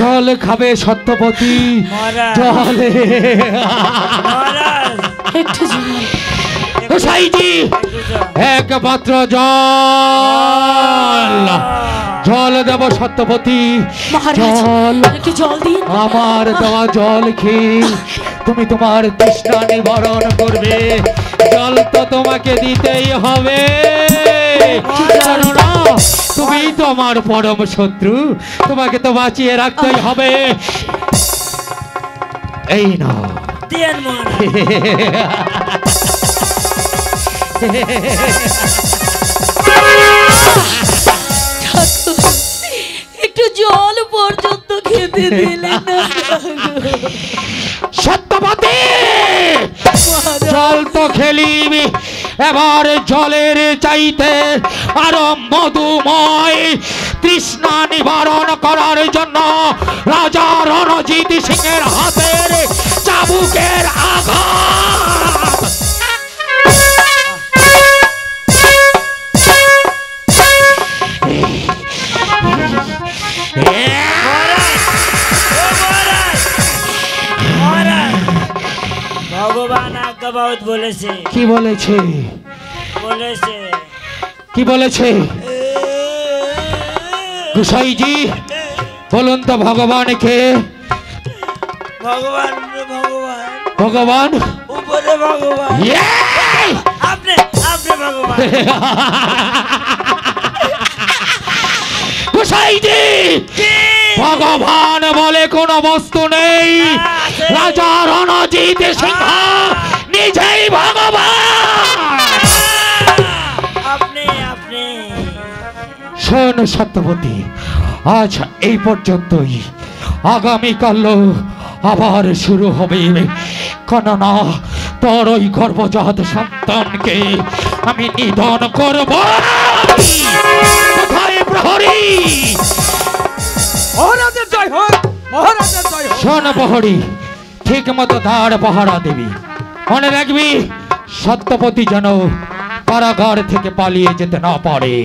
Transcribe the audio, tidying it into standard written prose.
জল খাবে সত্যবতী জলে একটু গোসাইজি একমাত্র জল জল দেব সত্যবতী জল আমার দেওয়া জল খেয়ে তুমি তোমার তৃষ্ণা নিবারণ করবে জল তো তোমাকে দিতেই হবে তুমি তো আমার পরম শত্রু তোমাকে তো বাঁচিয়ে রাখতেই হবে এই না একটু জল পর্যন্ত খেতে দিলে না সত্যবতী জল তো খেলিবি এবার জলের চাইতে আরো মধুময় তৃষ্ণা নিবারণ করার জন্য রাজা রণজিৎ সিংহের হাতের চাবুকের আঘাত ভগবান আজ্ঞা বহুত বলেছে কি বলেছে কি বলেছে গোসাইজি বলুন তো ভগবানকে ভগবান ভগবান উপরে ভগবান আপনি ভগবান গোসাইজি ভগবান বলে কোন বস্তু নেই রাজা রণজিৎ সিংহ নিজেই ভগবান আপনি শোন সত্যবতী আজ এই পর্যন্তই আগামীকাল আবার শুরু হবে কেননা তোর ওই গর্ভজাত সন্তানকে আমি নিধন করব কোথায় প্রহরী মহারাজের জয় হোক মহারাজের জয় হোক শোন প্রহরী ঠিক মতো দাঁড় পাহারা দেবি মনে রাখবি সত্যবতী যেন কারাগার থেকে পালিয়ে যেতে না পারে।